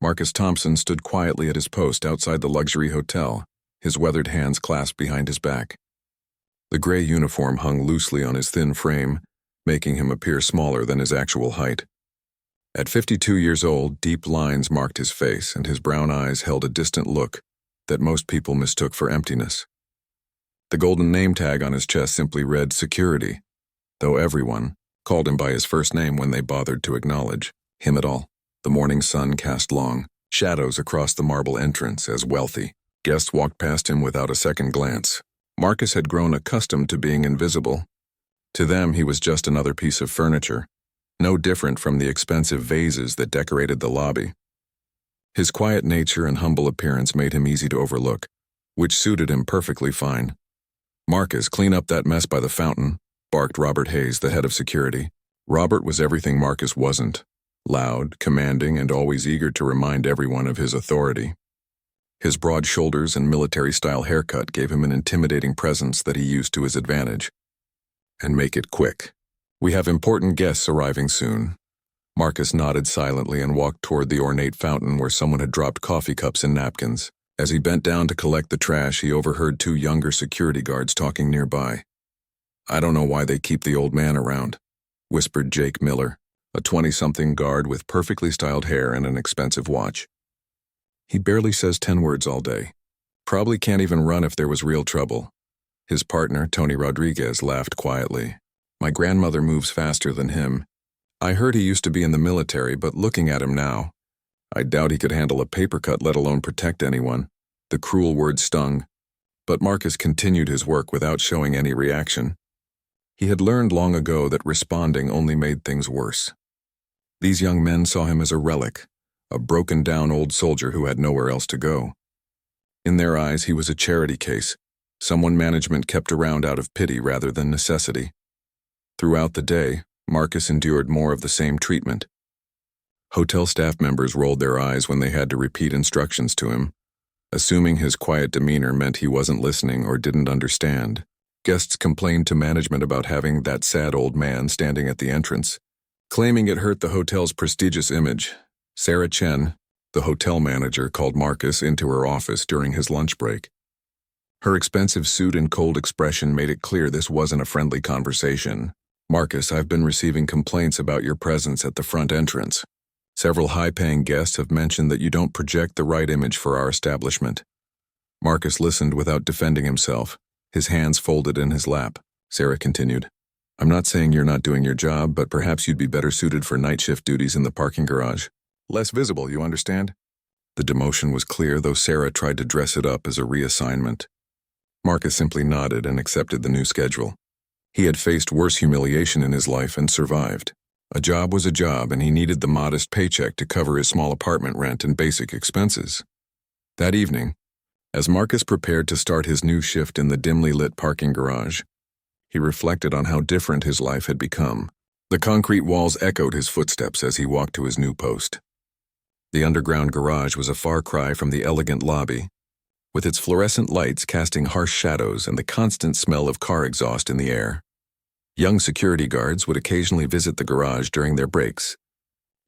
Marcus Thompson stood quietly at his post outside the luxury hotel, his weathered hands clasped behind his back. The gray uniform hung loosely on his thin frame, making him appear smaller than his actual height. At 52 years old, deep lines marked his face, and his brown eyes held a distant look that most people mistook for emptiness. The golden name tag on his chest simply read security, though everyone called him by his first name when they bothered to acknowledge him at all. The morning sun cast long shadows across the marble entrance as wealthy guests walked past him without a second glance. Marcus had grown accustomed to being invisible. To them, he was just another piece of furniture, no different from the expensive vases that decorated the lobby. His quiet nature and humble appearance made him easy to overlook, which suited him perfectly fine. "Marcus, clean up that mess by the fountain," barked Robert Hayes, the head of security. Robert was everything Marcus wasn't: loud, commanding, and always eager to remind everyone of his authority. His broad shoulders and military-style haircut gave him an intimidating presence that he used to his advantage. "And make it quick. We have important guests arriving soon." Marcus nodded silently and walked toward the ornate fountain where someone had dropped coffee cups and napkins. As he bent down to collect the trash, he overheard two younger security guards talking nearby. "I don't know why they keep the old man around," whispered Jake Miller, a 20-something guard with perfectly styled hair and an expensive watch. "He barely says 10 words all day. Probably can't even run if there was real trouble." His partner, Tony Rodriguez, laughed quietly. "My grandmother moves faster than him. I heard he used to be in the military, but looking at him now, I doubt he could handle a paper cut, let alone protect anyone." The cruel word stung, but Marcus continued his work without showing any reaction. He had learned long ago that responding only made things worse. These young men saw him as a relic, a broken-down old soldier who had nowhere else to go. In their eyes, he was a charity case, someone management kept around out of pity rather than necessity. Throughout the day, Marcus endured more of the same treatment. Hotel staff members rolled their eyes when they had to repeat instructions to him, assuming his quiet demeanor meant he wasn't listening or didn't understand. Guests complained to management about having that sad old man standing at the entrance, claiming it hurt the hotel's prestigious image. Sarah Chen, the hotel manager, called Marcus into her office during his lunch break. Her expensive suit and cold expression made it clear this wasn't a friendly conversation. "Marcus, I've been receiving complaints about your presence at the front entrance. Several high-paying guests have mentioned that you don't project the right image for our establishment." Marcus listened without defending himself, his hands folded in his lap. Sarah continued, "I'm not saying you're not doing your job, but perhaps you'd be better suited for night shift duties in the parking garage. Less visible, you understand?" The demotion was clear, though Sarah tried to dress it up as a reassignment. Marcus simply nodded and accepted the new schedule. He had faced worse humiliation in his life and survived. A job was a job, and he needed the modest paycheck to cover his small apartment rent and basic expenses. That evening, as Marcus prepared to start his new shift in the dimly lit parking garage, he reflected on how different his life had become. The concrete walls echoed his footsteps as he walked to his new post. The underground garage was a far cry from the elegant lobby, with its fluorescent lights casting harsh shadows and the constant smell of car exhaust in the air. Young security guards would occasionally visit the garage during their breaks,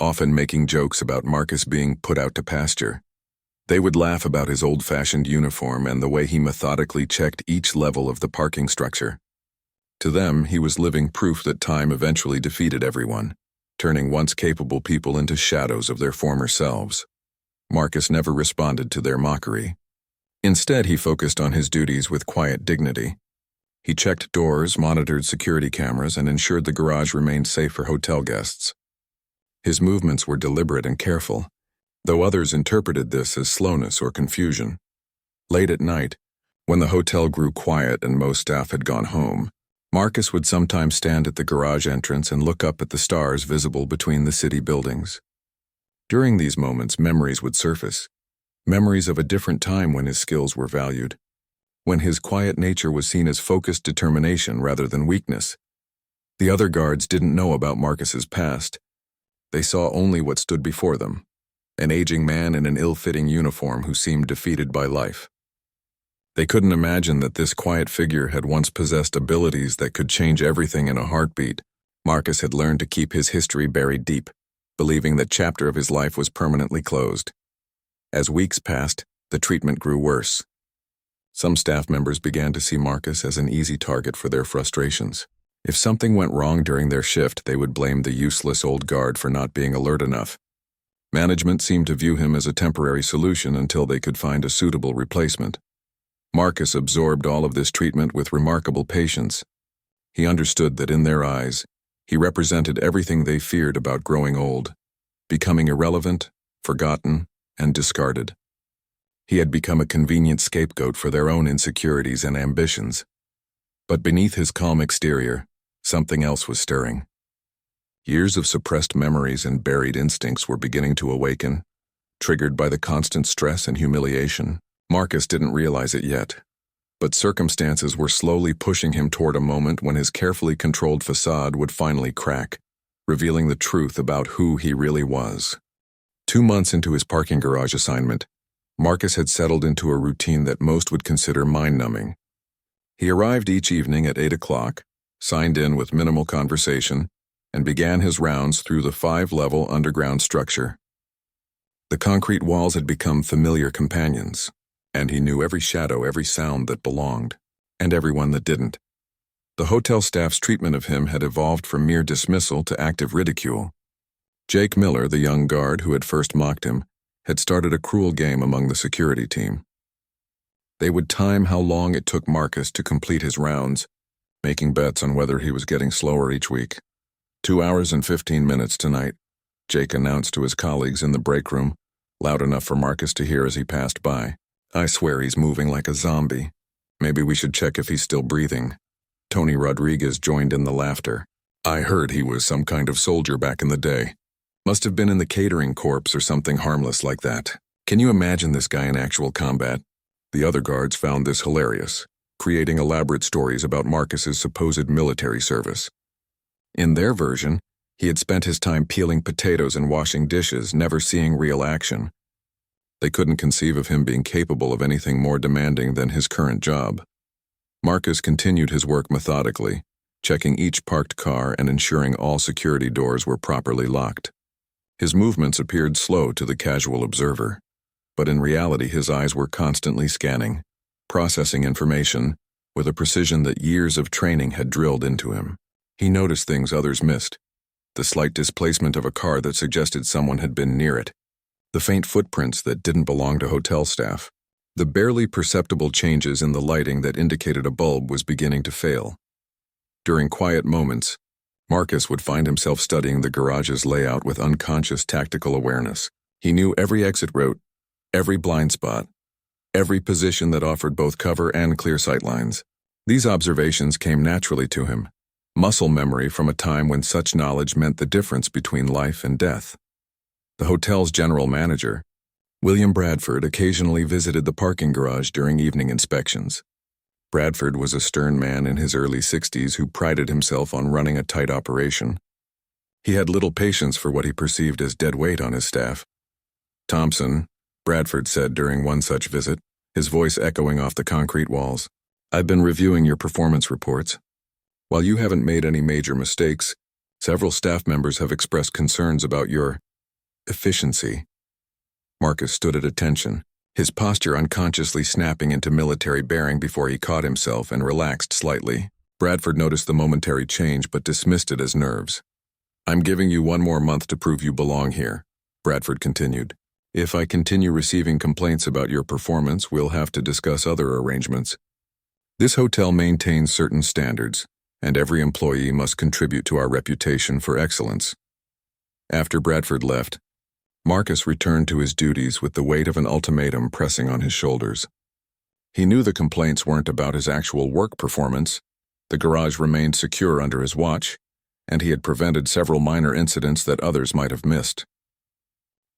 often making jokes about Marcus being put out to pasture. They would laugh about his old-fashioned uniform and the way he methodically checked each level of the parking structure. To them, he was living proof that time eventually defeated everyone, turning once capable people into shadows of their former selves. Marcus never responded to their mockery. Instead, he focused on his duties with quiet dignity. He checked doors, monitored security cameras, and ensured the garage remained safe for hotel guests. His movements were deliberate and careful, though others interpreted this as slowness or confusion. Late at night, when the hotel grew quiet and most staff had gone home, Marcus would sometimes stand at the garage entrance and look up at the stars visible between the city buildings. During these moments, memories would surface, memories of a different time when his skills were valued, when his quiet nature was seen as focused determination rather than weakness. The other guards didn't know about Marcus's past. They saw only what stood before them, an aging man in an ill-fitting uniform who seemed defeated by life. They couldn't imagine that this quiet figure had once possessed abilities that could change everything in a heartbeat. Marcus had learned to keep his history buried deep, believing that chapter of his life was permanently closed. As weeks passed, the treatment grew worse. Some staff members began to see Marcus as an easy target for their frustrations. If something went wrong during their shift, they would blame the useless old guard for not being alert enough. Management seemed to view him as a temporary solution until they could find a suitable replacement. Marcus absorbed all of this treatment with remarkable patience. He understood that in their eyes, he represented everything they feared about growing old, becoming irrelevant, forgotten, and discarded. He had become a convenient scapegoat for their own insecurities and ambitions. But beneath his calm exterior, something else was stirring. Years of suppressed memories and buried instincts were beginning to awaken, triggered by the constant stress and humiliation. Marcus didn't realize it yet, but circumstances were slowly pushing him toward a moment when his carefully controlled facade would finally crack, revealing the truth about who he really was. 2 months into his parking garage assignment, Marcus had settled into a routine that most would consider mind-numbing. He arrived each evening at 8 o'clock, signed in with minimal conversation, and began his rounds through the 5-level underground structure. The concrete walls had become familiar companions, and he knew every shadow, every sound that belonged, and everyone that didn't. The hotel staff's treatment of him had evolved from mere dismissal to active ridicule. Jake Miller, the young guard who had first mocked him, had started a cruel game among the security team. They would time how long it took Marcus to complete his rounds, making bets on whether he was getting slower each week. 2 hours and 15 minutes tonight, Jake announced to his colleagues in the break room, loud enough for Marcus to hear as he passed by. I swear he's moving like a zombie. Maybe we should check if he's still breathing. Tony Rodriguez joined in the laughter. I heard he was some kind of soldier back in the day. Must have been in the catering corps or something harmless like that. Can you imagine this guy in actual combat? The other guards found this hilarious, creating elaborate stories about Marcus's supposed military service. In their version, he had spent his time peeling potatoes and washing dishes, never seeing real action. They couldn't conceive of him being capable of anything more demanding than his current job. Marcus continued his work methodically, checking each parked car and ensuring all security doors were properly locked. His movements appeared slow to the casual observer, but in reality his eyes were constantly scanning, processing information with a precision that years of training had drilled into him. He noticed things others missed: the slight displacement of a car that suggested someone had been near it, the faint footprints that didn't belong to hotel staff, the barely perceptible changes in the lighting that indicated a bulb was beginning to fail. During quiet moments, Marcus would find himself studying the garage's layout with unconscious tactical awareness. He knew every exit route, every blind spot, every position that offered both cover and clear sight lines. These observations came naturally to him, muscle memory from a time when such knowledge meant the difference between life and death. The hotel's general manager, William Bradford, occasionally visited the parking garage during evening inspections. Bradford was a stern man in his early 60s who prided himself on running a tight operation. He had little patience for what he perceived as dead weight on his staff. Thompson, Bradford said during one such visit, his voice echoing off the concrete walls, I've been reviewing your performance reports. While you haven't made any major mistakes, several staff members have expressed concerns about your efficiency. Marcus stood at attention, his posture unconsciously snapping into military bearing before he caught himself and relaxed slightly. Bradford noticed the momentary change but dismissed it as nerves. I'm giving you 1 more month to prove you belong here, Bradford continued. If I continue receiving complaints about your performance, we'll have to discuss other arrangements. This hotel maintains certain standards, and every employee must contribute to our reputation for excellence. After Bradford left, Marcus returned to his duties with the weight of an ultimatum pressing on his shoulders. He knew the complaints weren't about his actual work performance. The garage remained secure under his watch, and he had prevented several minor incidents that others might have missed.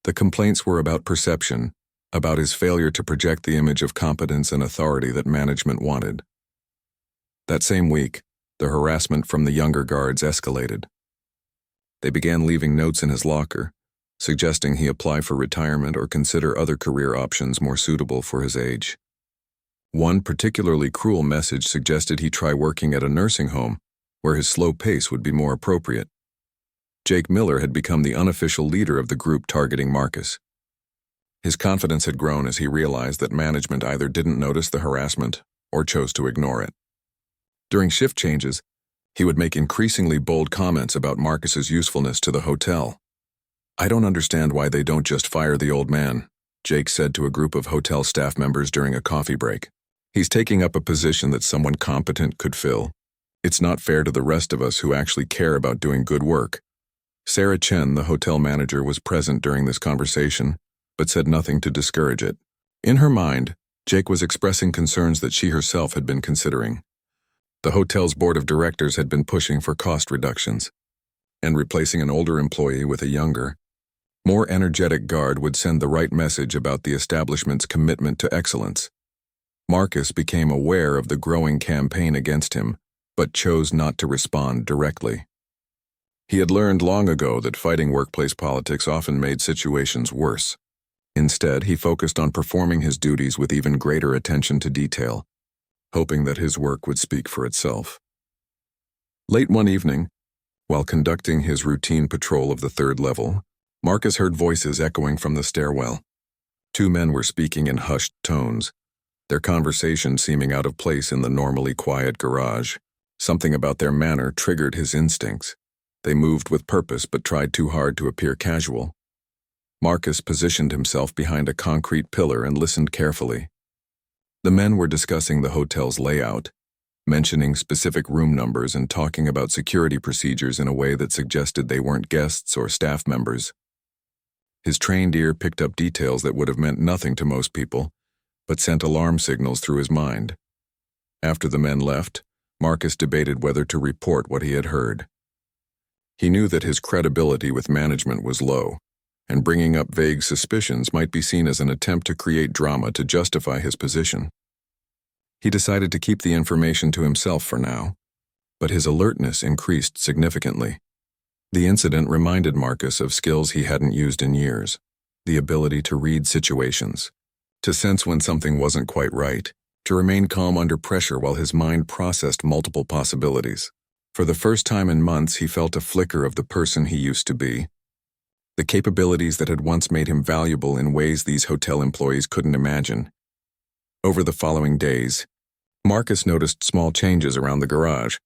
The complaints were about perception, about his failure to project the image of competence and authority that management wanted. That same week, the harassment from the younger guards escalated. They began leaving notes in his locker, suggesting he apply for retirement or consider other career options more suitable for his age. One particularly cruel message suggested he try working at a nursing home, where his slow pace would be more appropriate. Jake Miller had become the unofficial leader of the group targeting Marcus. His confidence had grown as he realized that management either didn't notice the harassment or chose to ignore it. During shift changes, he would make increasingly bold comments about Marcus's usefulness to the hotel. "I don't understand why they don't just fire the old man," Jake said to a group of hotel staff members during a coffee break. "He's taking up a position that someone competent could fill. It's not fair to the rest of us who actually care about doing good work." Sarah Chen, the hotel manager, was present during this conversation, but said nothing to discourage it. In her mind, Jake was expressing concerns that she herself had been considering. The hotel's board of directors had been pushing for cost reductions, and replacing an older employee with a younger, more energetic guard would send the right message about the establishment's commitment to excellence. Marcus became aware of the growing campaign against him, but chose not to respond directly. He had learned long ago that fighting workplace politics often made situations worse. Instead, he focused on performing his duties with even greater attention to detail, hoping that his work would speak for itself. Late one evening, while conducting his routine patrol of the third level, Marcus heard voices echoing from the stairwell. Two men were speaking in hushed tones, their conversation seeming out of place in the normally quiet garage. Something about their manner triggered his instincts. They moved with purpose but tried too hard to appear casual. Marcus positioned himself behind a concrete pillar and listened carefully. The men were discussing the hotel's layout, mentioning specific room numbers and talking about security procedures in a way that suggested they weren't guests or staff members. His trained ear picked up details that would have meant nothing to most people, but sent alarm signals through his mind. After the men left, Marcus debated whether to report what he had heard. He knew that his credibility with management was low, and bringing up vague suspicions might be seen as an attempt to create drama to justify his position. He decided to keep the information to himself for now, but his alertness increased significantly. The incident reminded Marcus of skills he hadn't used in years: the ability to read situations, to sense when something wasn't quite right, to remain calm under pressure while his mind processed multiple possibilities. For the first time in months, he felt a flicker of the person he used to be, the capabilities that had once made him valuable in ways these hotel employees couldn't imagine. Over the following days, Marcus noticed small changes around the garage.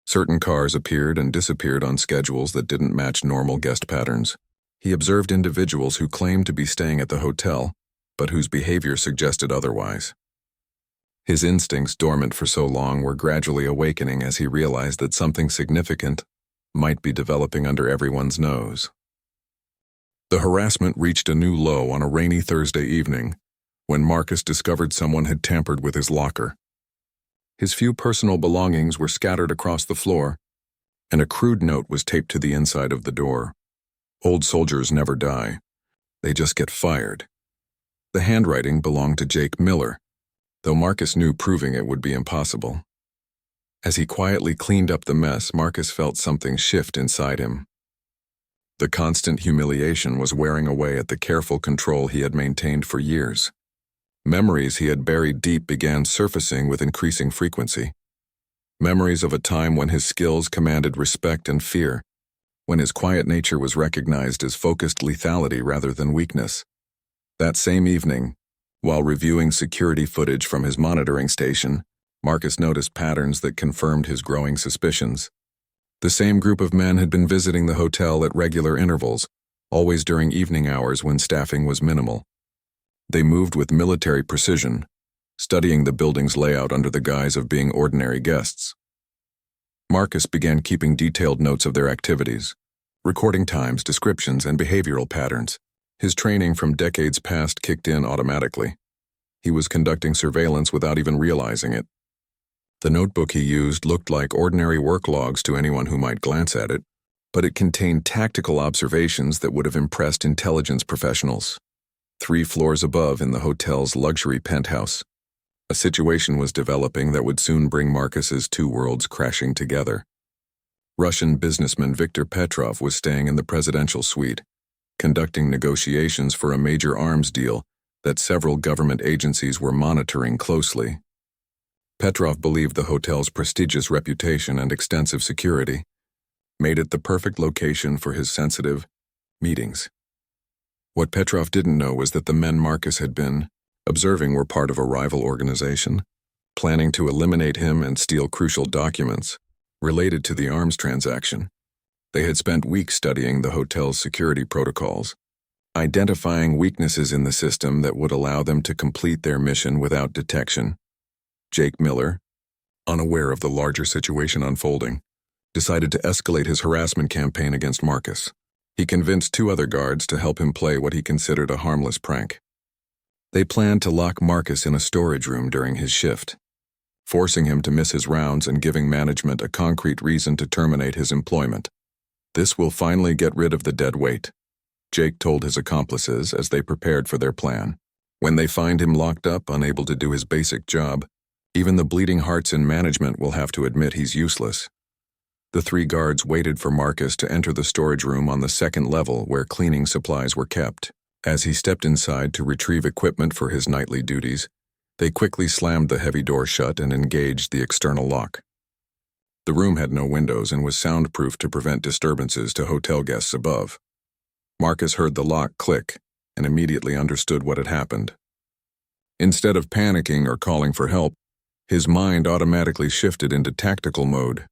Certain cars appeared and disappeared on schedules that didn't match normal guest patterns. He observed individuals who claimed to be staying at the hotel, but whose behavior suggested otherwise. His instincts, dormant for so long, were gradually awakening as he realized that something significant might be developing under everyone's nose. The harassment reached a new low on a rainy Thursday evening, when Marcus discovered someone had tampered with his locker. His few personal belongings were scattered across the floor, and a crude note was taped to the inside of the door. "Old soldiers never die. They just get fired." The handwriting belonged to Jake Miller, though Marcus knew proving it would be impossible. As he quietly cleaned up the mess, Marcus felt something shift inside him. The constant humiliation was wearing away at the careful control he had maintained for years. Memories he had buried deep began surfacing with increasing frequency. Memories of a time when his skills commanded respect and fear, when his quiet nature was recognized as focused lethality rather than weakness. That same evening, while reviewing security footage from his monitoring station, Marcus noticed patterns that confirmed his growing suspicions. The same group of men had been visiting the hotel at regular intervals, always during evening hours when staffing was minimal. They moved with military precision, studying the building's layout under the guise of being ordinary guests. Marcus began keeping detailed notes of their activities, recording times, descriptions, and behavioral patterns. His training from decades past kicked in automatically. He was conducting surveillance without even realizing it. The notebook he used looked like ordinary work logs to anyone who might glance at it, but it contained tactical observations that would have impressed intelligence professionals. 3 floors above in the hotel's luxury penthouse, a situation was developing that would soon bring Marcus's two worlds crashing together. Russian businessman Viktor Petrov was staying in the presidential suite, conducting negotiations for a major arms deal that several government agencies were monitoring closely. Petrov believed the hotel's prestigious reputation and extensive security made it the perfect location for his sensitive meetings. What Petrov didn't know was that the men Marcus had been observing were part of a rival organization, planning to eliminate him and steal crucial documents related to the arms transaction. They had spent weeks studying the hotel's security protocols, identifying weaknesses in the system that would allow them to complete their mission without detection. Jake Miller, unaware of the larger situation unfolding, decided to escalate his harassment campaign against Marcus. He convinced two other guards to help him play what he considered a harmless prank. They planned to lock Marcus in a storage room during his shift, forcing him to miss his rounds and giving management a concrete reason to terminate his employment. "This will finally get rid of the dead weight," Jake told his accomplices as they prepared for their plan. "When they find him locked up, unable to do his basic job, even the bleeding hearts in management will have to admit he's useless." The three guards waited for Marcus to enter the storage room on the second level where cleaning supplies were kept. As he stepped inside to retrieve equipment for his nightly duties, they quickly slammed the heavy door shut and engaged the external lock. The room had no windows and was soundproof to prevent disturbances to hotel guests above. Marcus heard the lock click and immediately understood what had happened. Instead of panicking or calling for help, his mind automatically shifted into tactical mode.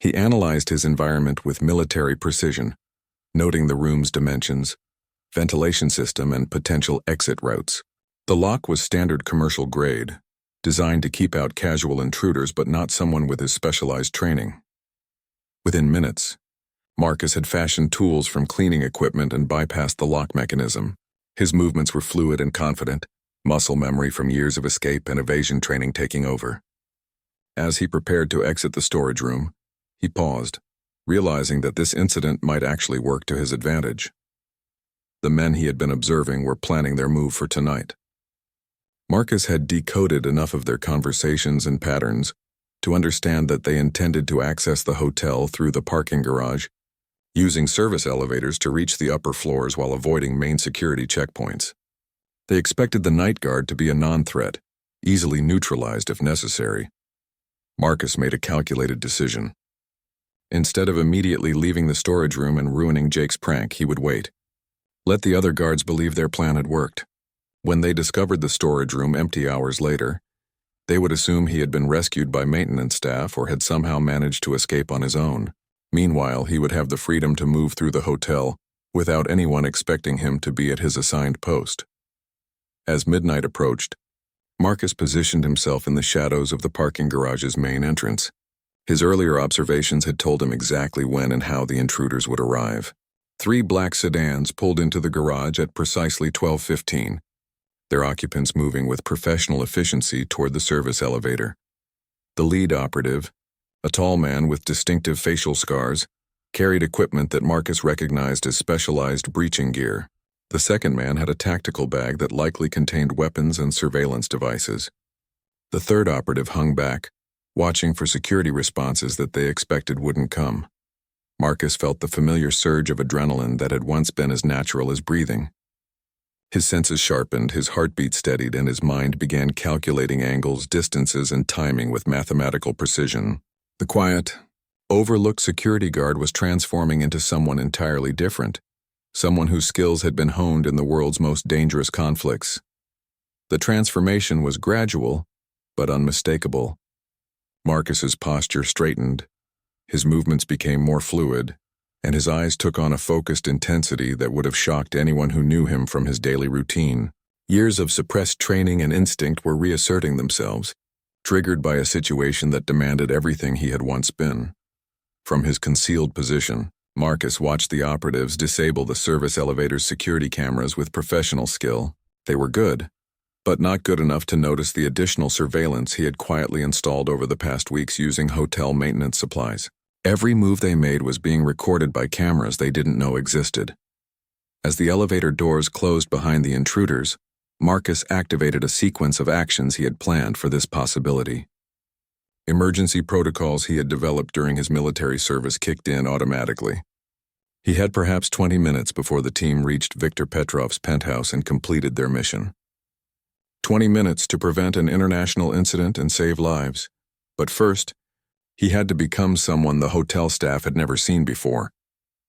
He analyzed his environment with military precision, noting the room's dimensions, ventilation system, and potential exit routes. The lock was standard commercial grade, designed to keep out casual intruders but not someone with his specialized training. Within minutes, Marcus had fashioned tools from cleaning equipment and bypassed the lock mechanism. His movements were fluid and confident, muscle memory from years of escape and evasion training taking over. As he prepared to exit the storage room, he paused, realizing that this incident might actually work to his advantage. The men he had been observing were planning their move for tonight. Marcus had decoded enough of their conversations and patterns to understand that they intended to access the hotel through the parking garage, using service elevators to reach the upper floors while avoiding main security checkpoints. They expected the night guard to be a non-threat, easily neutralized if necessary. Marcus made a calculated decision. Instead of immediately leaving the storage room and ruining Jake's prank, he would wait. Let the other guards believe their plan had worked. When they discovered the storage room empty hours later, they would assume he had been rescued by maintenance staff or had somehow managed to escape on his own. Meanwhile, he would have the freedom to move through the hotel without anyone expecting him to be at his assigned post. As midnight approached, Marcus positioned himself in the shadows of the parking garage's main entrance. His earlier observations had told him exactly when and how the intruders would arrive. 3 black sedans pulled into the garage at precisely 12:15, their occupants moving with professional efficiency toward the service elevator. The lead operative, a tall man with distinctive facial scars, carried equipment that Marcus recognized as specialized breaching gear. The second man had a tactical bag that likely contained weapons and surveillance devices. The third operative hung back, watching for security responses that they expected wouldn't come. Marcus felt the familiar surge of adrenaline that had once been as natural as breathing. His senses sharpened, his heartbeat steadied, and his mind began calculating angles, distances, and timing with mathematical precision. The quiet, overlooked security guard was transforming into someone entirely different, someone whose skills had been honed in the world's most dangerous conflicts. The transformation was gradual, but unmistakable. Marcus's posture straightened, his movements became more fluid, and his eyes took on a focused intensity that would have shocked anyone who knew him from his daily routine. Years of suppressed training and instinct were reasserting themselves, triggered by a situation that demanded everything he had once been. From his concealed position, Marcus watched the operatives disable the service elevator's security cameras with professional skill. They were good, but not good enough to notice the additional surveillance he had quietly installed over the past weeks using hotel maintenance supplies. Every move they made was being recorded by cameras they didn't know existed. As the elevator doors closed behind the intruders, Marcus activated a sequence of actions he had planned for this possibility. Emergency protocols he had developed during his military service kicked in automatically. He had perhaps 20 minutes before the team reached Viktor Petrov's penthouse and completed their mission. 20 minutes to prevent an international incident and save lives. But first, he had to become someone the hotel staff had never seen before.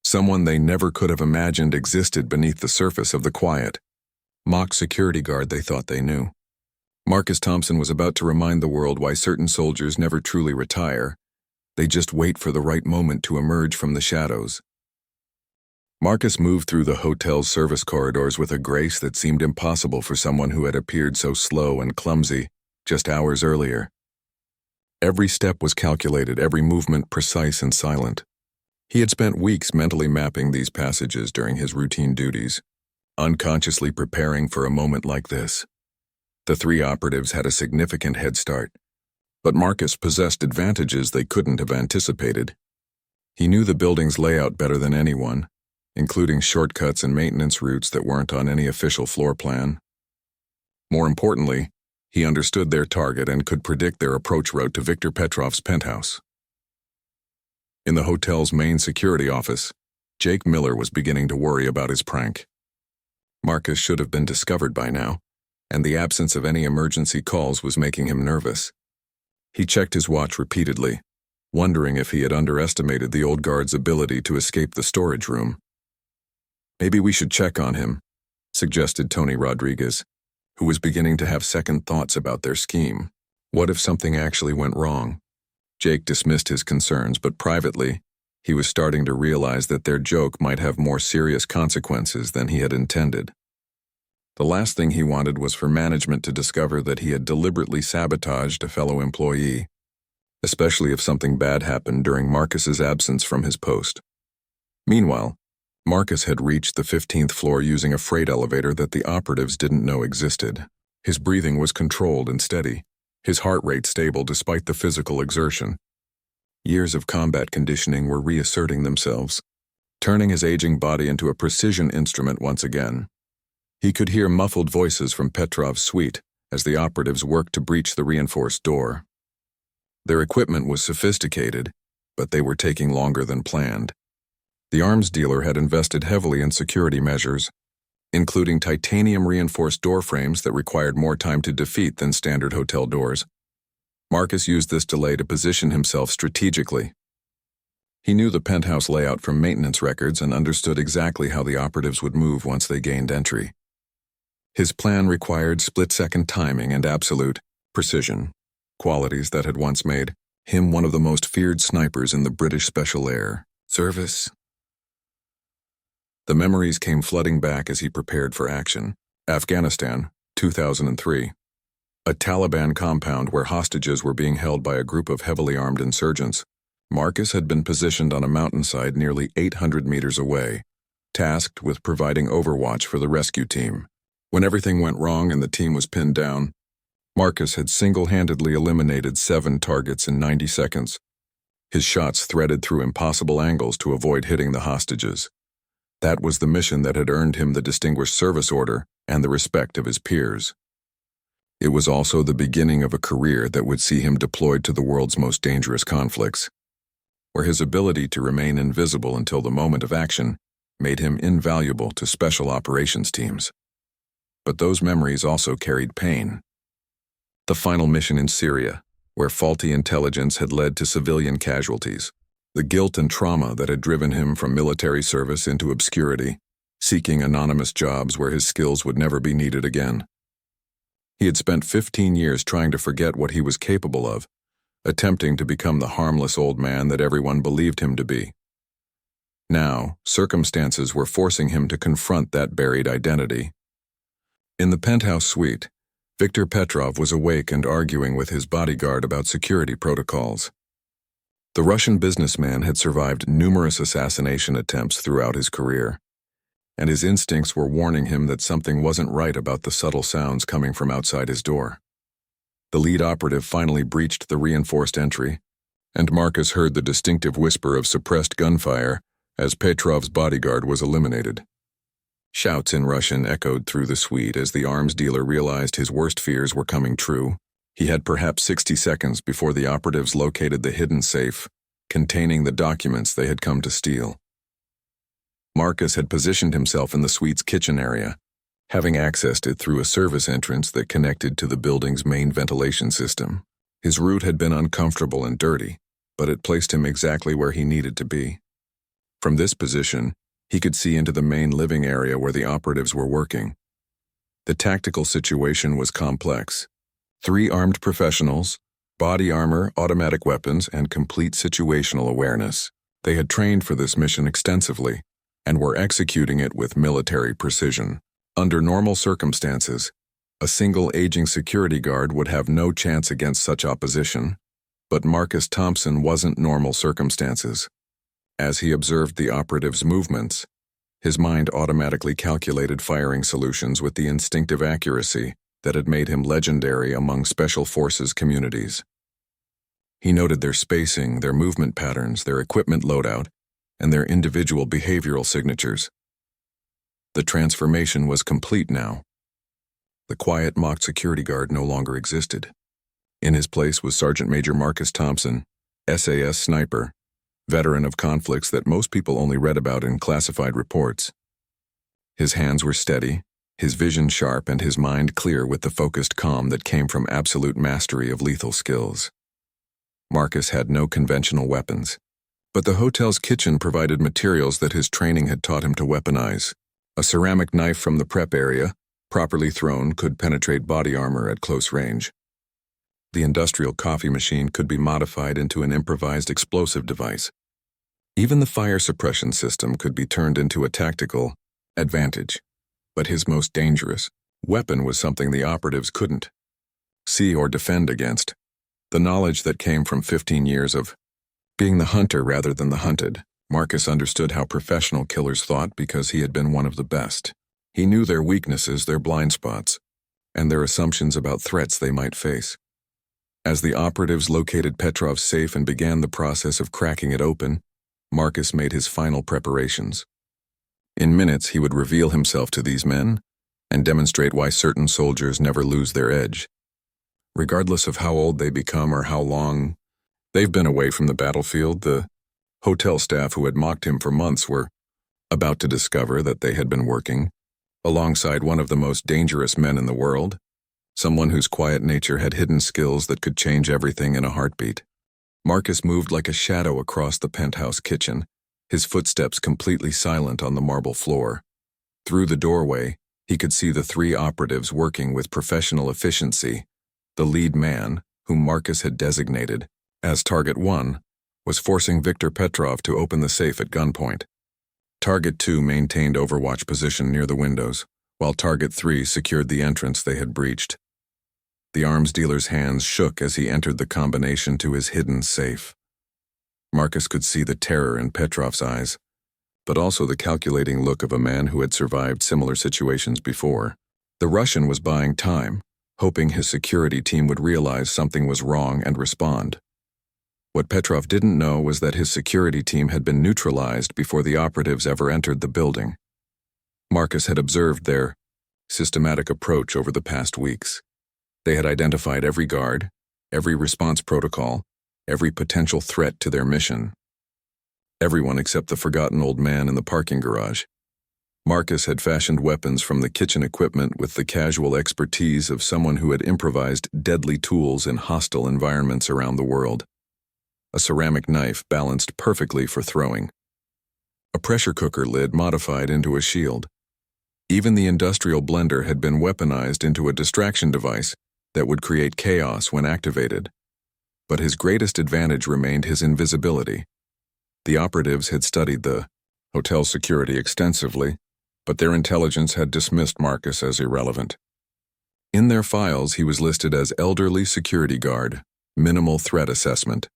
Someone they never could have imagined existed beneath the surface of the quiet, mock security guard they thought they knew. Marcus Thompson was about to remind the world why certain soldiers never truly retire. They just wait for the right moment to emerge from the shadows. Marcus moved through the hotel's service corridors with a grace that seemed impossible for someone who had appeared so slow and clumsy just hours earlier. Every step was calculated, every movement precise and silent. He had spent weeks mentally mapping these passages during his routine duties, unconsciously preparing for a moment like this. The three operatives had a significant head start, but Marcus possessed advantages they couldn't have anticipated. He knew the building's layout better than anyone, including shortcuts and maintenance routes that weren't on any official floor plan. More importantly, he understood their target and could predict their approach route to Viktor Petrov's penthouse. In the hotel's main security office, Jake Miller was beginning to worry about his prank. Marcus should have been discovered by now, and the absence of any emergency calls was making him nervous. He checked his watch repeatedly, wondering if he had underestimated the old guard's ability to escape the storage room. "Maybe we should check on him," suggested Tony Rodriguez, who was beginning to have second thoughts about their scheme. What if something actually went wrong? Jake dismissed his concerns, but privately, he was starting to realize that their joke might have more serious consequences than he had intended. The last thing he wanted was for management to discover that he had deliberately sabotaged a fellow employee, especially if something bad happened during Marcus's absence from his post. Meanwhile, Marcus had reached the 15th floor using a freight elevator that the operatives didn't know existed. His breathing was controlled and steady, his heart rate stable despite the physical exertion. Years of combat conditioning were reasserting themselves, turning his aging body into a precision instrument once again. He could hear muffled voices from Petrov's suite as the operatives worked to breach the reinforced door. Their equipment was sophisticated, but they were taking longer than planned. The arms dealer had invested heavily in security measures, including titanium-reinforced door frames that required more time to defeat than standard hotel doors. Marcus used this delay to position himself strategically. He knew the penthouse layout from maintenance records and understood exactly how the operatives would move once they gained entry. His plan required split-second timing and absolute precision, qualities that had once made him one of the most feared snipers in the British Special Air Service. The memories came flooding back as he prepared for action. Afghanistan, 2003. A Taliban compound where hostages were being held by a group of heavily armed insurgents. Marcus had been positioned on a mountainside nearly 800 meters away, tasked with providing overwatch for the rescue team. When everything went wrong and the team was pinned down, Marcus had single-handedly eliminated 7 targets in 90 seconds. His shots threaded through impossible angles to avoid hitting the hostages. That was the mission that had earned him the Distinguished Service Order and the respect of his peers. It was also the beginning of a career that would see him deployed to the world's most dangerous conflicts, where his ability to remain invisible until the moment of action made him invaluable to special operations teams. But those memories also carried pain. The final mission in Syria, where faulty intelligence had led to civilian casualties. The guilt and trauma that had driven him from military service into obscurity, seeking anonymous jobs where his skills would never be needed again. He had spent 15 years trying to forget what he was capable of, attempting to become the harmless old man that everyone believed him to be. Now, circumstances were forcing him to confront that buried identity. In the penthouse suite, Viktor Petrov was awake and arguing with his bodyguard about security protocols. The Russian businessman had survived numerous assassination attempts throughout his career, and his instincts were warning him that something wasn't right about the subtle sounds coming from outside his door. The lead operative finally breached the reinforced entry, and Marcus heard the distinctive whisper of suppressed gunfire as Petrov's bodyguard was eliminated. Shouts in Russian echoed through the suite as the arms dealer realized his worst fears were coming true. He had perhaps 60 seconds before the operatives located the hidden safe containing the documents they had come to steal. Marcus had positioned himself in the suite's kitchen area, having accessed it through a service entrance that connected to the building's main ventilation system. His route had been uncomfortable and dirty, but it placed him exactly where he needed to be. From this position, he could see into the main living area where the operatives were working. The tactical situation was complex. 3 armed professionals, body armor, automatic weapons, and complete situational awareness. They had trained for this mission extensively and were executing it with military precision. Under normal circumstances, a single aging security guard would have no chance against such opposition, but Marcus Thompson wasn't normal circumstances. As he observed the operatives' movements, his mind automatically calculated firing solutions with the instinctive accuracy that had made him legendary among Special Forces communities. He noted their spacing, their movement patterns, their equipment loadout, and their individual behavioral signatures. The transformation was complete now. The quiet mock security guard no longer existed. In his place was Sergeant Major Marcus Thompson, SAS sniper, veteran of conflicts that most people only read about in classified reports. His hands were steady, his vision sharp, and his mind clear with the focused calm that came from absolute mastery of lethal skills. Marcus had no conventional weapons, but the hotel's kitchen provided materials that his training had taught him to weaponize. A ceramic knife from the prep area, properly thrown, could penetrate body armor at close range. The industrial coffee machine could be modified into an improvised explosive device. Even the fire suppression system could be turned into a tactical advantage. But his most dangerous weapon was something the operatives couldn't see or defend against. The knowledge that came from 15 years of being the hunter rather than the hunted. Marcus understood how professional killers thought because he had been one of the best. He knew their weaknesses, their blind spots, and their assumptions about threats they might face. As the operatives located Petrov's safe and began the process of cracking it open, Marcus made his final preparations. In minutes, he would reveal himself to these men and demonstrate why certain soldiers never lose their edge. Regardless of how old they become or how long they've been away from the battlefield, the hotel staff who had mocked him for months were about to discover that they had been working alongside one of the most dangerous men in the world, someone whose quiet nature had hidden skills that could change everything in a heartbeat. Marcus moved like a shadow across the penthouse kitchen, his footsteps completely silent on the marble floor. Through the doorway, he could see the 3 operatives working with professional efficiency. The lead man, whom Marcus had designated as Target 1, was forcing Viktor Petrov to open the safe at gunpoint. Target 2 maintained overwatch position near the windows, while Target 3 secured the entrance they had breached. The arms dealer's hands shook as he entered the combination to his hidden safe. Marcus could see the terror in Petrov's eyes, but also the calculating look of a man who had survived similar situations before. The Russian was buying time, hoping his security team would realize something was wrong and respond. What Petrov didn't know was that his security team had been neutralized before the operatives ever entered the building. Marcus had observed their systematic approach over the past weeks. They had identified every guard, every response protocol, every potential threat to their mission. Everyone except the forgotten old man in the parking garage. Marcus had fashioned weapons from the kitchen equipment with the casual expertise of someone who had improvised deadly tools in hostile environments around the world. A ceramic knife balanced perfectly for throwing. A pressure cooker lid modified into a shield. Even the industrial blender had been weaponized into a distraction device that would create chaos when activated. But his greatest advantage remained his invisibility. The operatives had studied the hotel security extensively, but their intelligence had dismissed Marcus as irrelevant. In their files, he was listed as elderly security guard, minimal threat assessment.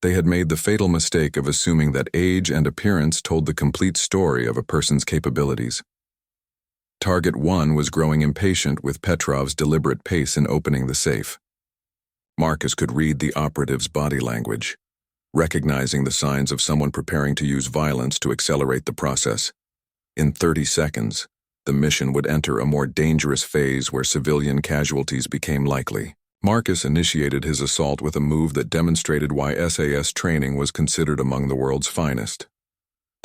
They had made the fatal mistake of assuming that age and appearance told the complete story of a person's capabilities. Target 1 was growing impatient with Petrov's deliberate pace in opening the safe. Marcus could read the operative's body language, recognizing the signs of someone preparing to use violence to accelerate the process. In 30 seconds, the mission would enter a more dangerous phase where civilian casualties became likely. Marcus initiated his assault with a move that demonstrated why SAS training was considered among the world's finest.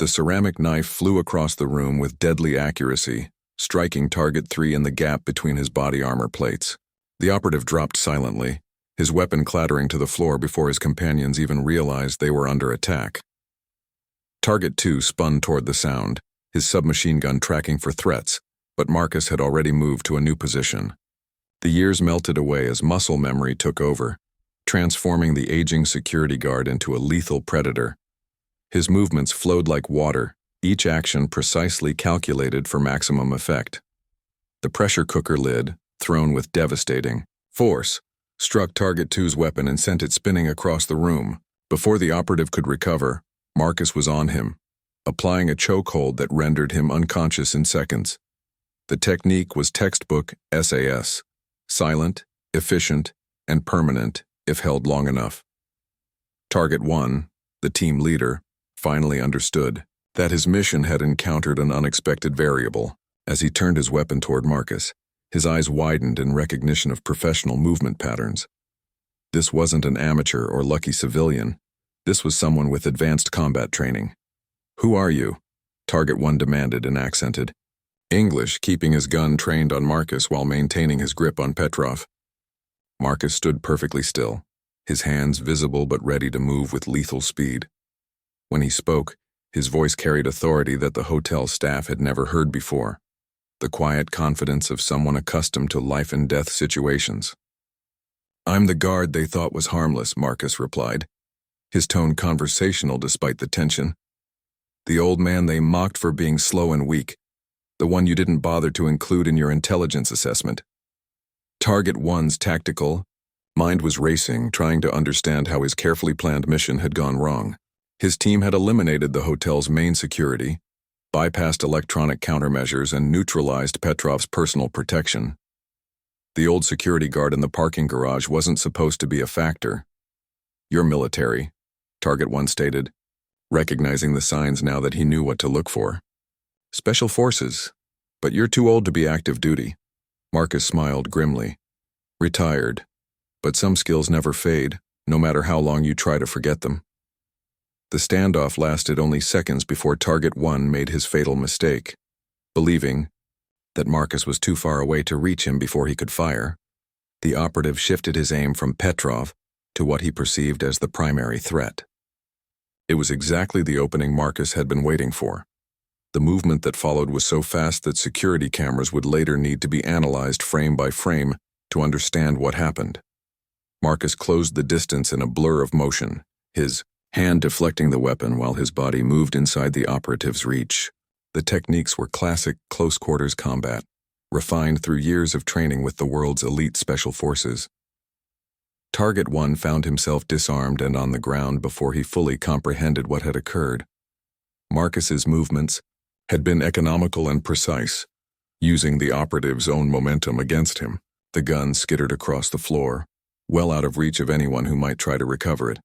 The ceramic knife flew across the room with deadly accuracy, striking Target 3 in the gap between his body armor plates. The operative dropped silently, his weapon clattering to the floor before his companions even realized they were under attack. Target 2 spun toward the sound, his submachine gun tracking for threats, but Marcus had already moved to a new position. The years melted away as muscle memory took over, transforming the aging security guard into a lethal predator. His movements flowed like water, each action precisely calculated for maximum effect. The pressure cooker lid, thrown with devastating force, struck Target 2's weapon and sent it spinning across the room. Before the operative could recover, Marcus was on him, applying a chokehold that rendered him unconscious in seconds. The technique was textbook SAS, silent, efficient, and permanent if held long enough. Target 1, the team leader, finally understood that his mission had encountered an unexpected variable. As he turned his weapon toward Marcus, his eyes widened in recognition of professional movement patterns. This wasn't an amateur or lucky civilian. This was someone with advanced combat training. "Who are you?" Target 1 demanded in accented English, keeping his gun trained on Marcus while maintaining his grip on Petrov. Marcus stood perfectly still, his hands visible but ready to move with lethal speed. When he spoke, his voice carried authority that the hotel staff had never heard before, the quiet confidence of someone accustomed to life-and-death situations. "I'm the guard they thought was harmless," Marcus replied, his tone conversational despite the tension. "The old man they mocked for being slow and weak, the one you didn't bother to include in your intelligence assessment." Target 1's tactical mind was racing, trying to understand how his carefully planned mission had gone wrong. His team had eliminated the hotel's main security, bypassed electronic countermeasures, and neutralized Petrov's personal protection. The old security guard in the parking garage wasn't supposed to be a factor. "You're military," Target 1 stated, recognizing the signs now that he knew what to look for. "Special forces, but you're too old to be active duty." Marcus smiled grimly. "Retired, but some skills never fade, no matter how long you try to forget them." The standoff lasted only seconds before Target 1 made his fatal mistake. Believing that Marcus was too far away to reach him before he could fire, the operative shifted his aim from Petrov to what he perceived as the primary threat. It was exactly the opening Marcus had been waiting for. The movement that followed was so fast that security cameras would later need to be analyzed frame by frame to understand what happened. Marcus closed the distance in a blur of motion, his hand deflecting the weapon while his body moved inside the operative's reach. The techniques were classic close-quarters combat, refined through years of training with the world's elite special forces. Target 1 found himself disarmed and on the ground before he fully comprehended what had occurred. Marcus's movements had been economical and precise, using the operative's own momentum against him. The gun skittered across the floor, well out of reach of anyone who might try to recover it.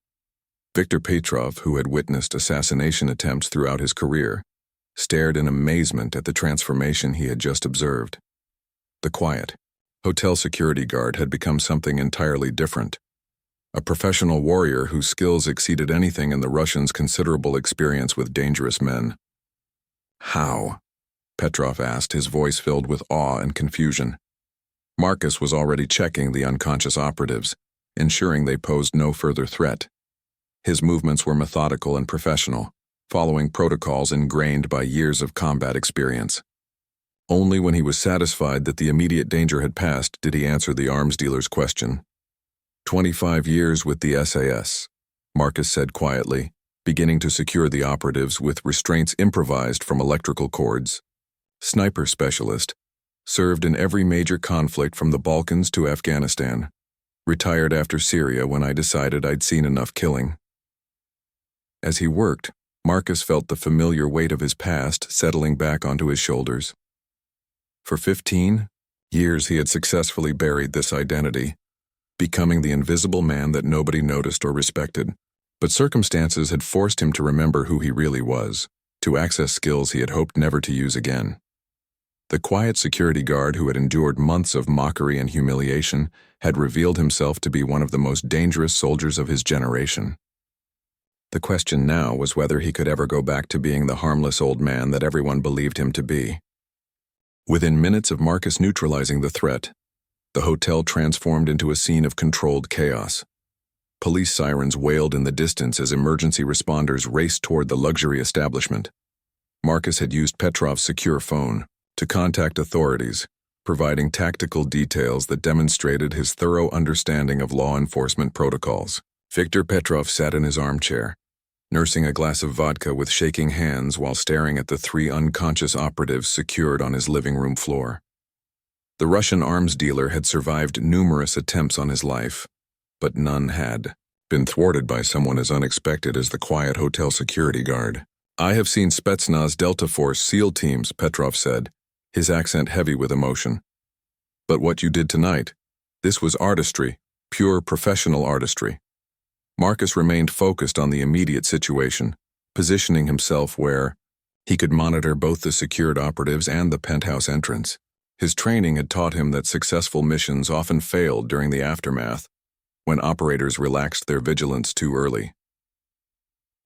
Viktor Petrov, who had witnessed assassination attempts throughout his career, stared in amazement at the transformation he had just observed. The quiet hotel security guard had become something entirely different. A professional warrior whose skills exceeded anything in the Russians' considerable experience with dangerous men. "How?" Petrov asked, his voice filled with awe and confusion. Marcus was already checking the unconscious operatives, ensuring they posed no further threat. His movements were methodical and professional, following protocols ingrained by years of combat experience. Only when he was satisfied that the immediate danger had passed did he answer the arms dealer's question. 25 years with the SAS, Marcus said quietly, beginning to secure the operatives with restraints improvised from electrical cords. Sniper specialist, served in every major conflict from the Balkans to Afghanistan. Retired after Syria when I decided I'd seen enough killing. As he worked, Marcus felt the familiar weight of his past settling back onto his shoulders. For 15 years he had successfully buried this identity, becoming the invisible man that nobody noticed or respected. But circumstances had forced him to remember who he really was, to access skills he had hoped never to use again. The quiet security guard who had endured months of mockery and humiliation had revealed himself to be one of the most dangerous soldiers of his generation. The question now was whether he could ever go back to being the harmless old man that everyone believed him to be. Within minutes of Marcus neutralizing the threat, the hotel transformed into a scene of controlled chaos. Police sirens wailed in the distance as emergency responders raced toward the luxury establishment. Marcus had used Petrov's secure phone to contact authorities, providing tactical details that demonstrated his thorough understanding of law enforcement protocols. Viktor Petrov sat in his armchair, nursing a glass of vodka with shaking hands while staring at the 3 unconscious operatives secured on his living room floor. The Russian arms dealer had survived numerous attempts on his life, but none had been thwarted by someone as unexpected as the quiet hotel security guard. "I have seen Spetsnaz Delta Force SEAL teams," Petrov said, his accent heavy with emotion. "But what you did tonight, this was artistry, pure professional artistry." Marcus remained focused on the immediate situation, positioning himself where he could monitor both the secured operatives and the penthouse entrance. His training had taught him that successful missions often failed during the aftermath, when operators relaxed their vigilance too early.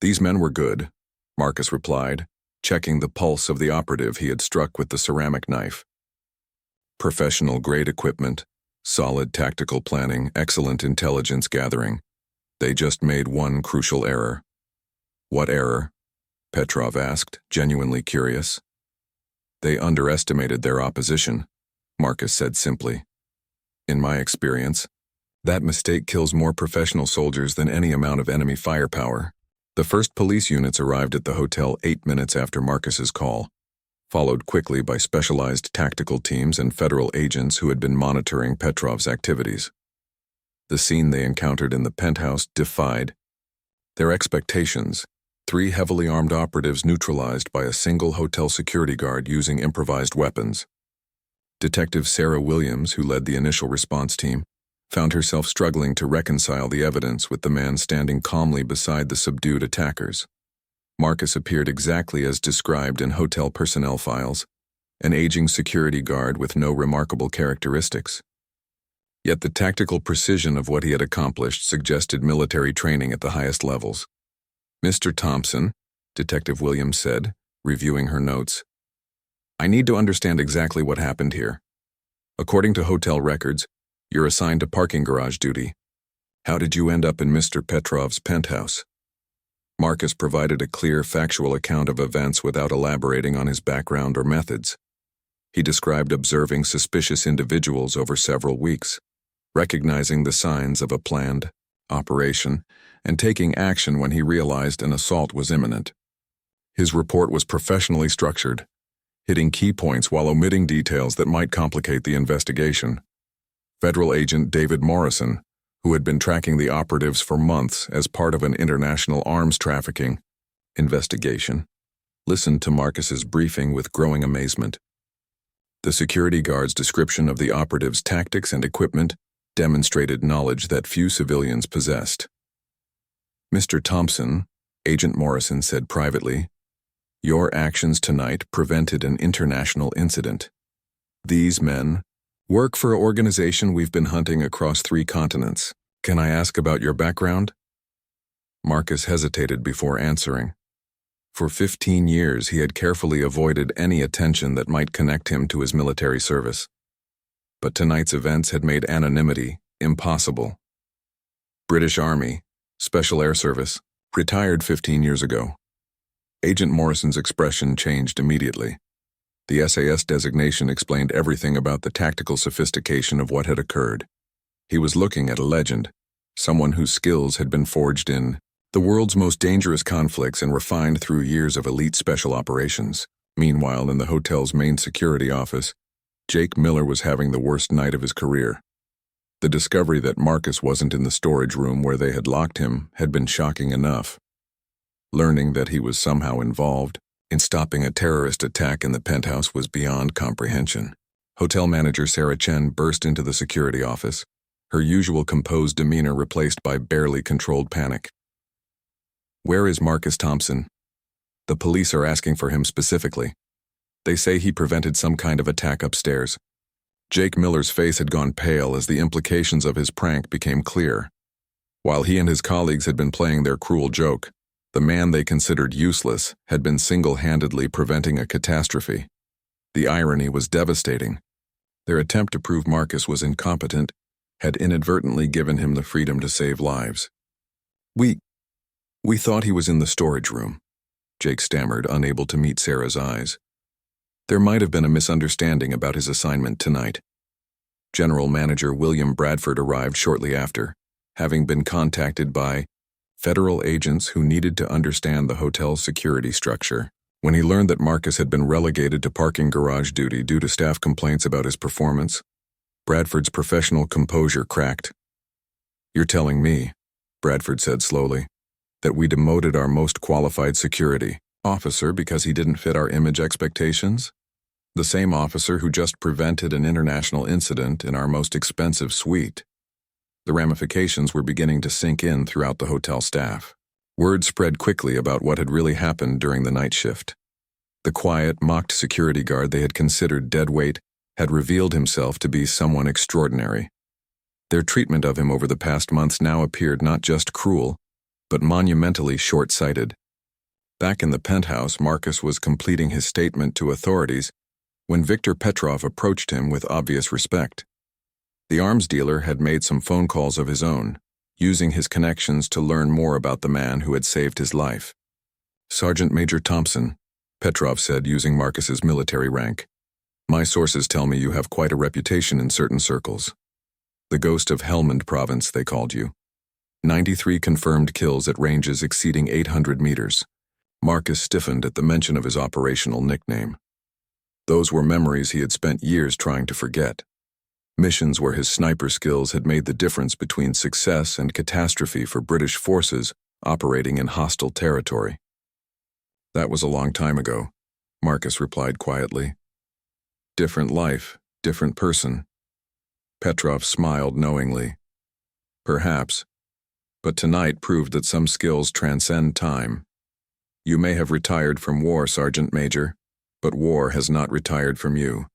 "These men were good," Marcus replied, checking the pulse of the operative he had struck with the ceramic knife. "Professional-grade equipment, solid tactical planning, excellent intelligence gathering. They just made one crucial error." "What error?" Petrov asked, genuinely curious. "They underestimated their opposition," Marcus said simply. "In my experience, that mistake kills more professional soldiers than any amount of enemy firepower." The first police units arrived at the hotel 8 minutes after Marcus's call, followed quickly by specialized tactical teams and federal agents who had been monitoring Petrov's activities. The scene they encountered in the penthouse defied their expectations. 3 heavily armed operatives neutralized by a single hotel security guard using improvised weapons. Detective Sarah Williams, who led the initial response team, found herself struggling to reconcile the evidence with the man standing calmly beside the subdued attackers. Marcus appeared exactly as described in hotel personnel files, an aging security guard with no remarkable characteristics. Yet the tactical precision of what he had accomplished suggested military training at the highest levels. "Mr. Thompson," Detective Williams said, reviewing her notes, "I need to understand exactly what happened here. According to hotel records, you're assigned to parking garage duty. How did you end up in Mr. Petrov's penthouse?" Marcus provided a clear, factual account of events without elaborating on his background or methods. He described observing suspicious individuals over several weeks, recognizing the signs of a planned operation, and taking action when he realized an assault was imminent. His report was professionally structured, hitting key points while omitting details that might complicate the investigation. Federal agent David Morrison, who had been tracking the operatives for months as part of an international arms trafficking investigation, listened to Marcus's briefing with growing amazement. The security guard's description of the operatives' tactics and equipment demonstrated knowledge that few civilians possessed. "Mr. Thompson," Agent Morrison said privately, "your actions tonight prevented an international incident. These men work for an organization we've been hunting across 3 continents. Can I ask about your background?" Marcus hesitated before answering. For 15 years, he had carefully avoided any attention that might connect him to his military service. But tonight's events had made anonymity impossible. "British Army, Special Air Service, retired 15 years ago." Agent Morrison's expression changed immediately. The SAS designation explained everything about the tactical sophistication of what had occurred. He was looking at a legend, someone whose skills had been forged in the world's most dangerous conflicts and refined through years of elite special operations. Meanwhile, in the hotel's main security office, Jake Miller was having the worst night of his career. The discovery that Marcus wasn't in the storage room where they had locked him had been shocking enough. Learning that he was somehow involved in stopping a terrorist attack in the penthouse was beyond comprehension. Hotel manager Sarah Chen burst into the security office, her usual composed demeanor replaced by barely controlled panic. "Where is Marcus Thompson? The police are asking for him specifically. They say he prevented some kind of attack upstairs." Jake Miller's face had gone pale as the implications of his prank became clear. While he and his colleagues had been playing their cruel joke, the man they considered useless had been single-handedly preventing a catastrophe. The irony was devastating. Their attempt to prove Marcus was incompetent had inadvertently given him the freedom to save lives. We, we thought he was in the storage room, Jake stammered, unable to meet Sarah's eyes. There might have been a misunderstanding about his assignment tonight. General Manager William Bradford arrived shortly after, having been contacted by federal agents who needed to understand the hotel's security structure. When he learned that Marcus had been relegated to parking garage duty due to staff complaints about his performance, Bradford's professional composure cracked. "You're telling me," Bradford said slowly, "that we demoted our most qualified security officer because he didn't fit our image expectations? The same officer who just prevented an international incident in our most expensive suite." The ramifications were beginning to sink in throughout the hotel staff. Word spread quickly about what had really happened during the night shift. The quiet, mocked security guard they had considered dead weight had revealed himself to be someone extraordinary. Their treatment of him over the past months now appeared not just cruel, but monumentally short-sighted. Back in the penthouse, Marcus was completing his statement to authorities when Viktor Petrov approached him with obvious respect. The arms dealer had made some phone calls of his own, using his connections to learn more about the man who had saved his life. "Sergeant Major Thompson," Petrov said, using Marcus's military rank. "My sources tell me you have quite a reputation in certain circles. The ghost of Helmand province, they called you. 93 confirmed kills at ranges exceeding 800 meters. Marcus stiffened at the mention of his operational nickname. Those were memories he had spent years trying to forget. Missions where his sniper skills had made the difference between success and catastrophe for British forces operating in hostile territory. "That was a long time ago," Marcus replied quietly. "Different life, different person." Petrov smiled knowingly. "Perhaps, but tonight proved that some skills transcend time. You may have retired from war, Sergeant Major, but war has not retired from you."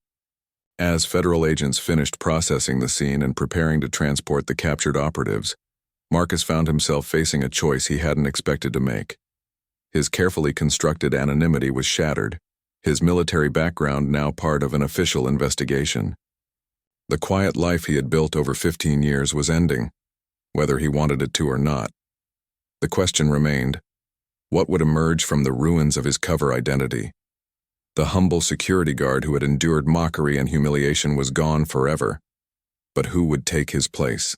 As federal agents finished processing the scene and preparing to transport the captured operatives, Marcus found himself facing a choice he hadn't expected to make. His carefully constructed anonymity was shattered, his military background now part of an official investigation. The quiet life he had built over 15 years was ending, whether he wanted it to or not. The question remained, what would emerge from the ruins of his cover identity? The humble security guard who had endured mockery and humiliation was gone forever. But who would take his place?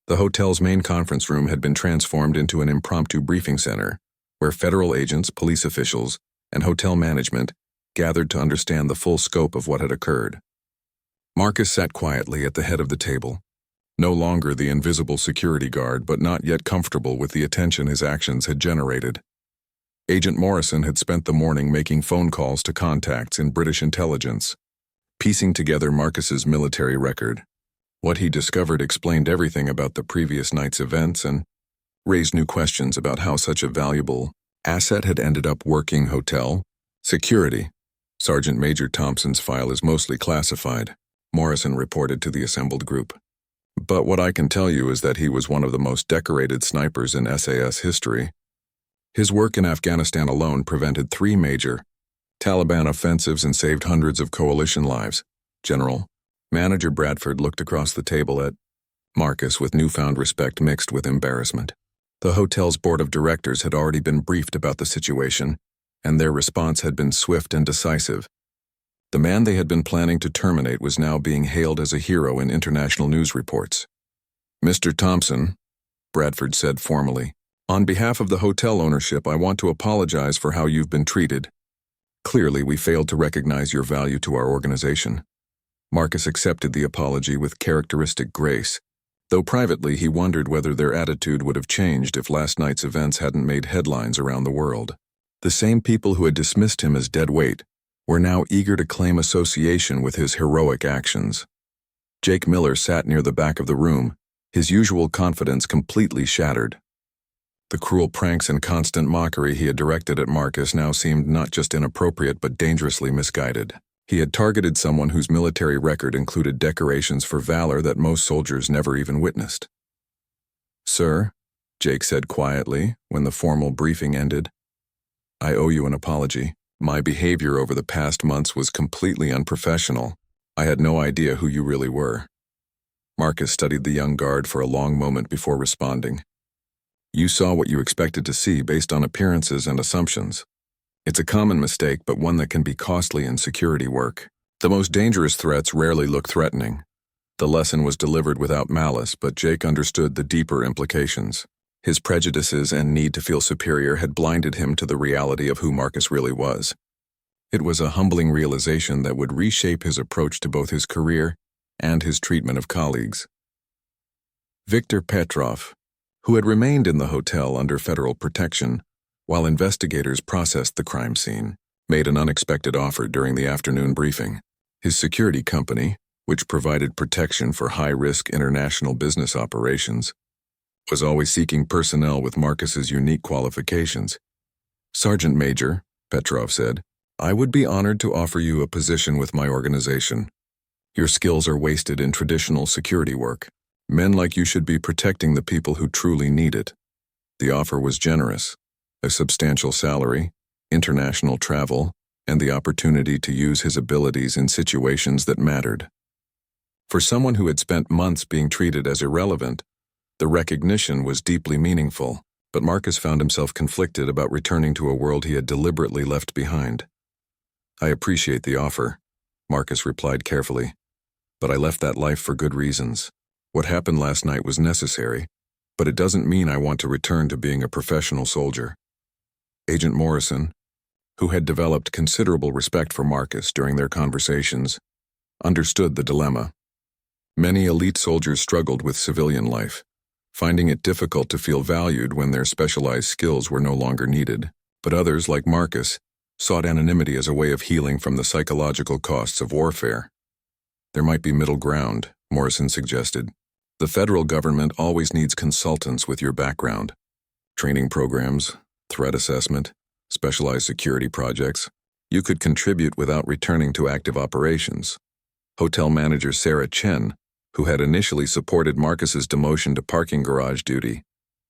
The hotel's main conference room had been transformed into an impromptu briefing center, where federal agents, police officials, and hotel management gathered to understand the full scope of what had occurred. Marcus sat quietly at the head of the table, no longer the invisible security guard, but not yet comfortable with the attention his actions had generated. Agent Morrison had spent the morning making phone calls to contacts in British intelligence, piecing together Marcus's military record. What he discovered explained everything about the previous night's events and raised new questions about how such a valuable asset had ended up working hotel security. "Sergeant Major Thompson's file is mostly classified," Morrison reported to the assembled group. "But what I can tell you is that he was one of the most decorated snipers in SAS history. His work in Afghanistan alone prevented 3 major Taliban offensives and saved hundreds of coalition lives." General Manager Bradford looked across the table at Marcus with newfound respect mixed with embarrassment. The hotel's board of directors had already been briefed about the situation, and their response had been swift and decisive. The man they had been planning to terminate was now being hailed as a hero in international news reports. "Mr. Thompson," Bradford said formally, "on behalf of the hotel ownership, I want to apologize for how you've been treated. Clearly, we failed to recognize your value to our organization." Marcus accepted the apology with characteristic grace, though privately he wondered whether their attitude would have changed if last night's events hadn't made headlines around the world. The same people who had dismissed him as dead weight were now eager to claim association with his heroic actions. Jake Miller sat near the back of the room, his usual confidence completely shattered. The cruel pranks and constant mockery he had directed at Marcus now seemed not just inappropriate but dangerously misguided. He had targeted someone whose military record included decorations for valor that most soldiers never even witnessed. "Sir," Jake said quietly when the formal briefing ended, "I owe you an apology. My behavior over the past months was completely unprofessional. I had no idea who you really were." Marcus studied the young guard for a long moment before responding. You saw what you expected to see based on appearances and assumptions. It's a common mistake, but one that can be costly in security work. The most dangerous threats rarely look threatening. The lesson was delivered without malice, but Jake understood the deeper implications. His prejudices and need to feel superior had blinded him to the reality of who Marcus really was. It was a humbling realization that would reshape his approach to both his career and his treatment of colleagues. Viktor Petrov, who had remained in the hotel under federal protection while investigators processed the crime scene, made an unexpected offer during the afternoon briefing. His security company, which provided protection for high-risk international business operations, was always seeking personnel with Marcus's unique qualifications. "Sergeant Major," Petrov said, "I would be honored to offer you a position with my organization. Your skills are wasted in traditional security work. Men like you should be protecting the people who truly need it." The offer was generous: a substantial salary, international travel, and the opportunity to use his abilities in situations that mattered. For someone who had spent months being treated as irrelevant, the recognition was deeply meaningful, but Marcus found himself conflicted about returning to a world he had deliberately left behind. "I appreciate the offer," Marcus replied carefully, "but I left that life for good reasons. What happened last night was necessary, but it doesn't mean I want to return to being a professional soldier." Agent Morrison, who had developed considerable respect for Marcus during their conversations, understood the dilemma. Many elite soldiers struggled with civilian life, finding it difficult to feel valued when their specialized skills were no longer needed. But others, like Marcus, sought anonymity as a way of healing from the psychological costs of warfare. "There might be middle ground," Morrison suggested. "The federal government always needs consultants with your background. Training programs, threat assessment, specialized security projects. You could contribute without returning to active operations." Hotel manager Sarah Chen, who had initially supported Marcus's demotion to parking garage duty,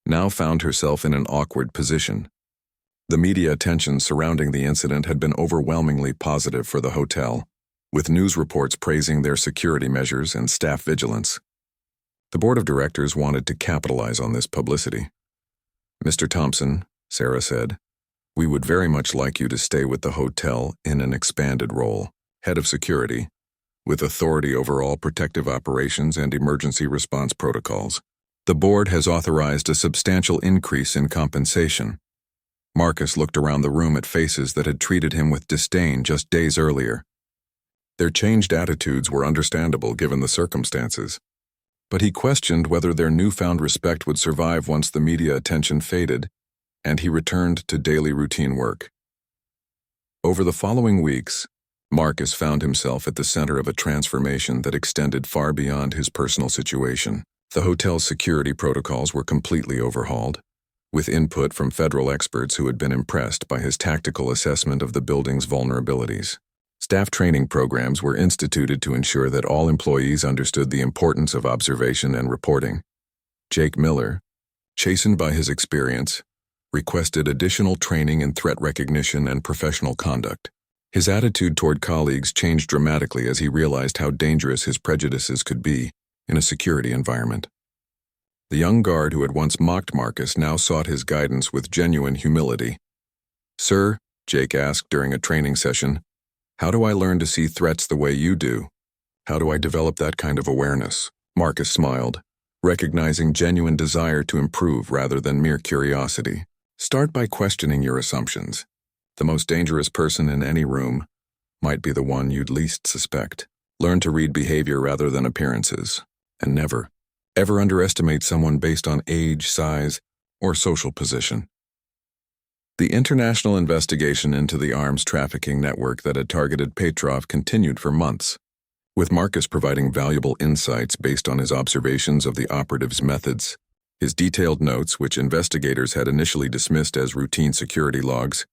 now found herself in an awkward position. The media attention surrounding the incident had been overwhelmingly positive for the hotel, with news reports praising their security measures and staff vigilance. The board of directors wanted to capitalize on this publicity. "Mr. Thompson," Sarah said, "we would very much like you to stay with the hotel in an expanded role, head of security, with authority over all protective operations and emergency response protocols. The board has authorized a substantial increase in compensation." Marcus looked around the room at faces that had treated him with disdain just days earlier. Their changed attitudes were understandable given the circumstances, but he questioned whether their newfound respect would survive once the media attention faded and he returned to daily routine work. Over the following weeks, Marcus found himself at the center of a transformation that extended far beyond his personal situation. The hotel's security protocols were completely overhauled, with input from federal experts who had been impressed by his tactical assessment of the building's vulnerabilities. Staff training programs were instituted to ensure that all employees understood the importance of observation and reporting. Jake Miller, chastened by his experience, requested additional training in threat recognition and professional conduct. His attitude toward colleagues changed dramatically as he realized how dangerous his prejudices could be in a security environment. The young guard who had once mocked Marcus now sought his guidance with genuine humility. "Sir," Jake asked during a training session, "how do I learn to see threats the way you do? How do I develop that kind of awareness?" Marcus smiled, recognizing genuine desire to improve rather than mere curiosity. "Start by questioning your assumptions. The most dangerous person in any room might be the one you'd least suspect. Learn to read behavior rather than appearances, and never, ever underestimate someone based on age, size, or social position." The international investigation into the arms trafficking network that had targeted Petrov continued for months, with Marcus providing valuable insights based on his observations of the operative's methods. His detailed notes, which investigators had initially dismissed as routine security logs,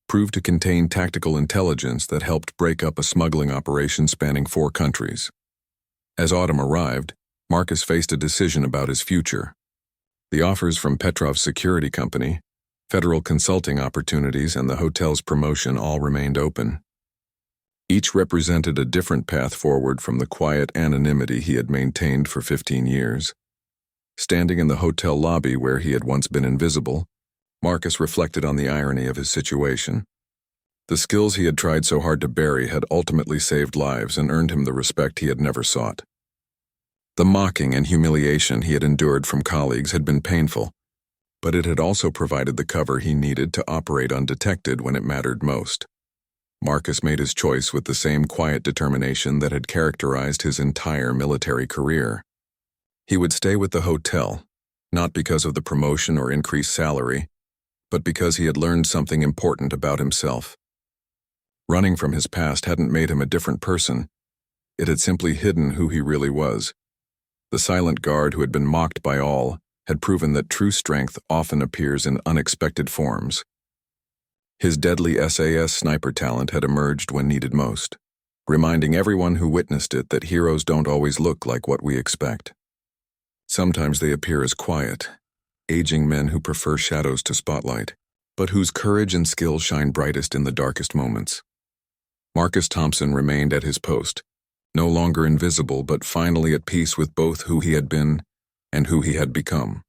proved to contain tactical intelligence that helped break up a smuggling operation spanning 4 countries. As autumn arrived, Marcus faced a decision about his future. The offers from Petrov's security company, federal consulting opportunities, and the hotel's promotion all remained open. Each represented a different path forward from the quiet anonymity he had maintained for 15 years. Standing in the hotel lobby where he had once been invisible, Marcus reflected on the irony of his situation. The skills he had tried so hard to bury had ultimately saved lives and earned him the respect he had never sought. The mocking and humiliation he had endured from colleagues had been painful, but it had also provided the cover he needed to operate undetected when it mattered most. Marcus made his choice with the same quiet determination that had characterized his entire military career. He would stay with the hotel, not because of the promotion or increased salary, but because he had learned something important about himself. Running from his past hadn't made him a different person. It had simply hidden who he really was. The silent guard who had been mocked by all had proven that true strength often appears in unexpected forms. His deadly SAS sniper talent had emerged when needed most, reminding everyone who witnessed it that heroes don't always look like what we expect. Sometimes they appear as quiet, aging men who prefer shadows to spotlight, but whose courage and skill shine brightest in the darkest moments. Marcus Thompson remained at his post, no longer invisible but finally at peace with both who he had been and who he had become.